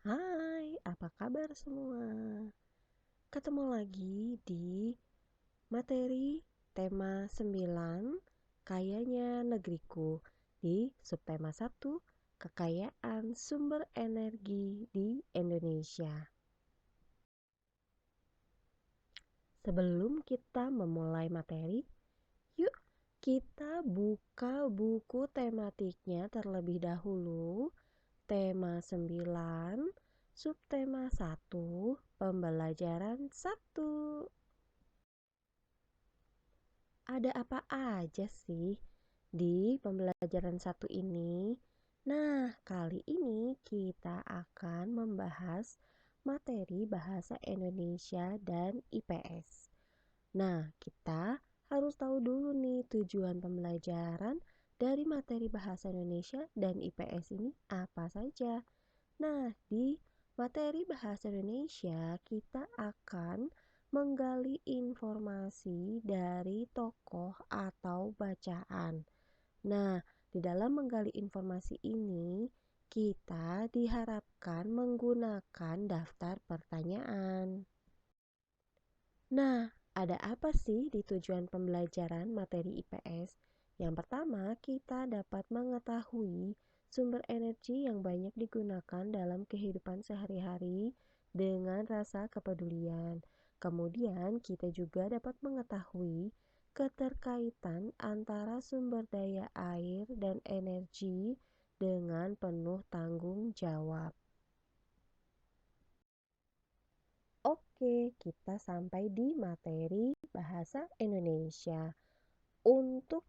Hai, apa kabar semua? Ketemu lagi di materi tema 9, Kayanya Negeriku, di subtema 1, Kekayaan Sumber Energi di Indonesia. Sebelum kita memulai materi, yuk kita buka buku tematiknya terlebih dahulu. Tema 9, subtema 1, pembelajaran 1. Ada apa aja sih di pembelajaran 1 ini? Nah, kali ini kita akan membahas materi bahasa Indonesia dan IPS. Nah, kita harus tahu dulu nih tujuan pembelajaran dari materi bahasa Indonesia dan IPS ini apa saja. Nah, di materi bahasa Indonesia kita akan menggali informasi dari tokoh atau bacaan. Nah, di dalam menggali informasi ini, kita diharapkan menggunakan daftar pertanyaan. Nah, ada apa sih di tujuan pembelajaran materi IPS? Yang pertama, kita dapat mengetahui sumber energi yang banyak digunakan dalam kehidupan sehari-hari dengan rasa kepedulian. Kemudian, kita juga dapat mengetahui keterkaitan antara sumber daya air dan energi dengan penuh tanggung jawab. Oke, kita sampai di materi bahasa Indonesia. Untuk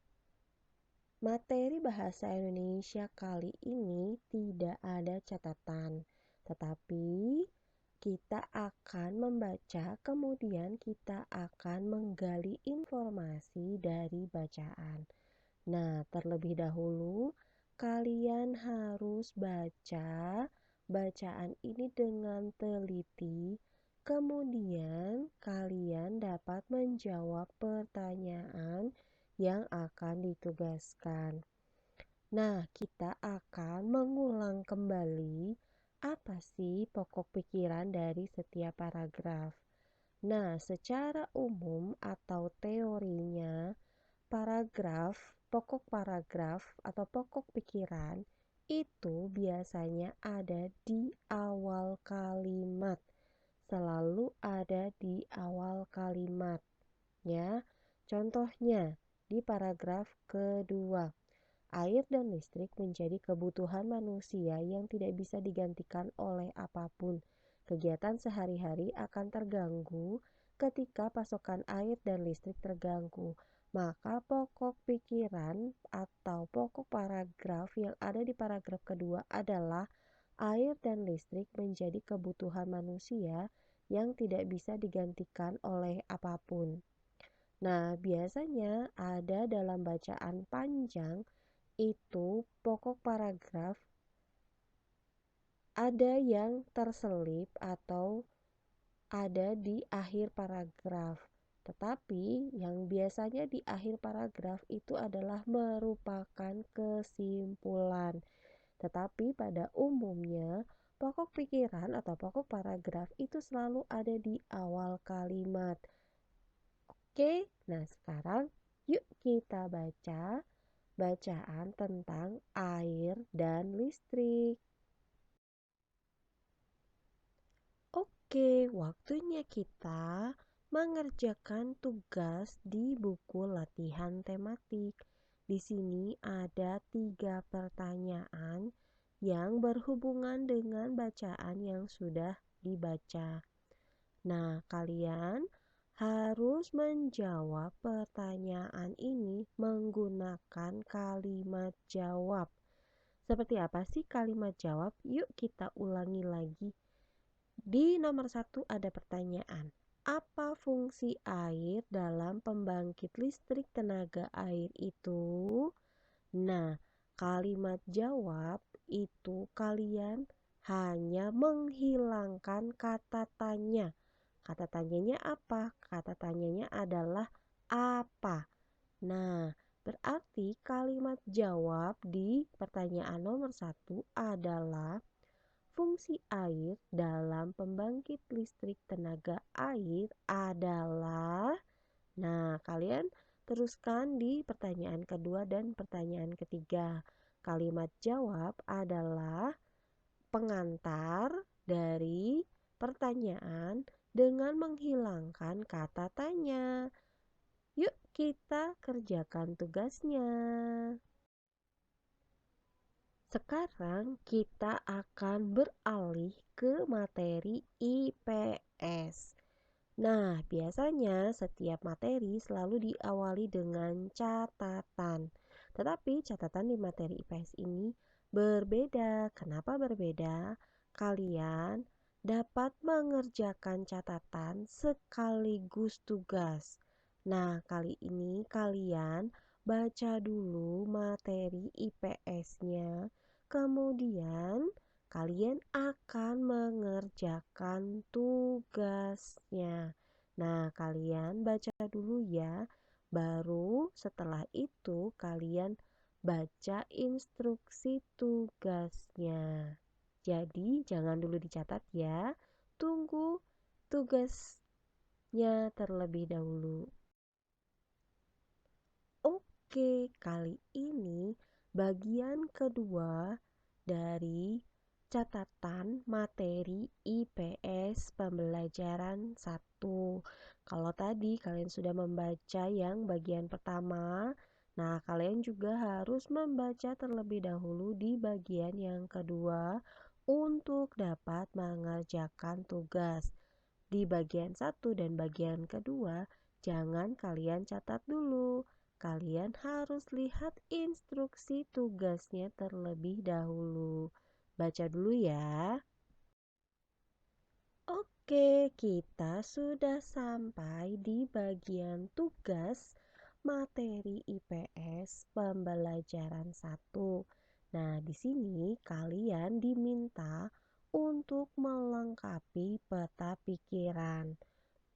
materi bahasa Indonesia kali ini tidak ada catatan, tetapi kita akan membaca, kemudian kita akan menggali informasi dari bacaan. Nah, terlebih dahulu kalian harus baca bacaan ini dengan teliti. Kemudian kalian dapat menjawab pertanyaan yang akan ditugaskan. Nah, kita akan mengulang kembali apa sih pokok pikiran dari setiap paragraf. Nah, secara umum atau teorinya, pokok paragraf atau pokok pikiran itu biasanya ada di awal kalimat. Selalu ada di awal kalimat, ya. Contohnya di paragraf kedua, air dan listrik menjadi kebutuhan manusia yang tidak bisa digantikan oleh apapun. Kegiatan sehari-hari akan terganggu ketika pasokan air dan listrik terganggu. Maka pokok pikiran atau pokok paragraf yang ada di paragraf kedua adalah air dan listrik menjadi kebutuhan manusia yang tidak bisa digantikan oleh apapun. Nah, biasanya ada dalam bacaan panjang itu pokok paragraf ada yang terselip atau ada di akhir paragraf. Tetapi yang biasanya di akhir paragraf itu adalah merupakan kesimpulan. Tetapi pada umumnya pokok pikiran atau pokok paragraf itu selalu ada di awal kalimat. Oke, nah sekarang yuk kita baca bacaan tentang air dan listrik. Oke, waktunya kita mengerjakan tugas di buku latihan tematik. Di sini ada 3 pertanyaan yang berhubungan dengan bacaan yang sudah dibaca. Nah, kalian harus menjawab pertanyaan ini menggunakan kalimat jawab. Seperti apa sih kalimat jawab? Yuk kita ulangi lagi. Di nomor 1 ada pertanyaan. Apa fungsi air dalam pembangkit listrik tenaga air itu? Nah, kalimat jawab itu kalian hanya menghilangkan kata tanya. Kata tanyanya apa? Kata tanyanya adalah apa. Nah, berarti kalimat jawab di pertanyaan nomor 1 adalah fungsi fungsi air dalam pembangkit listrik tenaga air adalah. Nah, kalian teruskan di pertanyaan kedua dan pertanyaan ketiga. Kalimat jawab adalah pengantar dari pertanyaan dengan menghilangkan kata tanya. Yuk kita kerjakan tugasnya. Sekarang kita akan beralih ke materi IPS. Nah, biasanya setiap materi selalu diawali dengan catatan. Tetapi catatan di materi IPS ini berbeda. Kenapa berbeda? Kalian dapat mengerjakan catatan sekaligus tugas. Nah, kali ini kalian baca dulu materi IPS-nya. Kemudian kalian akan mengerjakan tugasnya. Nah, kalian baca dulu ya. Baru setelah itu kalian baca instruksi tugasnya. Jadi, jangan dulu dicatat ya. Tunggu tugasnya terlebih dahulu. Oke, kali ini bagian kedua dari catatan materi IPS pembelajaran 1. Kalau tadi kalian sudah membaca yang bagian pertama, nah kalian juga harus membaca terlebih dahulu di bagian yang kedua untuk dapat mengerjakan tugas. Di bagian 1 dan bagian kedua, jangan kalian catat dulu. Kalian harus lihat instruksi tugasnya terlebih dahulu. Baca dulu ya. Oke, kita sudah sampai di bagian tugas materi IPS pembelajaran 1. Nah, di sini kalian diminta untuk melengkapi peta pikiran.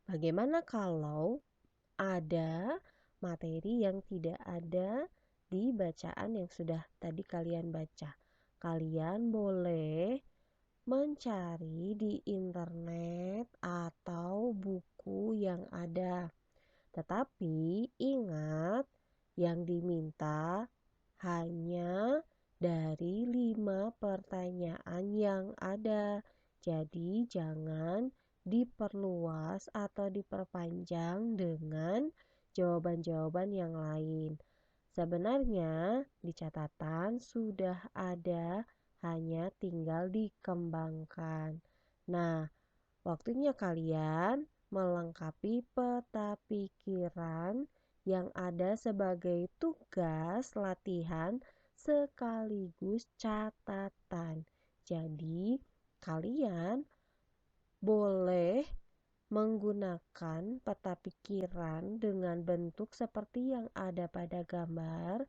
Bagaimana kalau ada materi yang tidak ada di bacaan yang sudah tadi kalian baca? Kalian boleh mencari di internet atau buku yang ada. Tetapi ingat, yang diminta hanya dari 5 pertanyaan yang ada. Jadi jangan diperluas atau diperpanjang dengan jawaban-jawaban yang lain. Sebenarnya di catatan sudah ada, hanya tinggal dikembangkan. Nah, waktunya kalian melengkapi peta pikiran yang ada sebagai tugas latihan sekaligus catatan. Jadi, kalian boleh menggunakan peta pikiran dengan bentuk seperti yang ada pada gambar,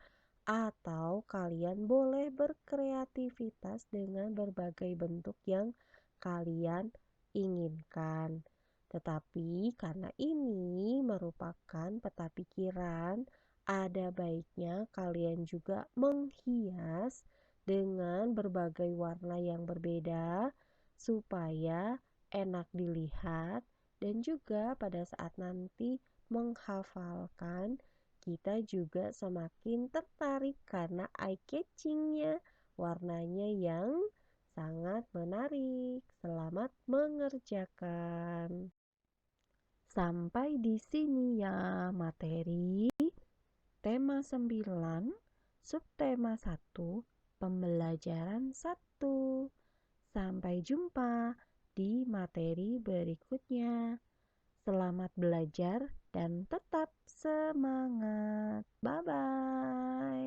atau kalian boleh berkreativitas dengan berbagai bentuk yang kalian inginkan. Tetapi karena ini merupakan peta pikiran, ada baiknya kalian juga menghias dengan berbagai warna yang berbeda supaya enak dilihat, dan juga pada saat nanti menghafalkan kita juga semakin tertarik karena eye-catchingnya, warnanya yang sangat menarik. Selamat mengerjakan. Sampai di sini ya materi tema 9, subtema 1, pembelajaran 1. Sampai jumpa di materi berikutnya. Selamat belajar dan tetap semangat. Bye-bye.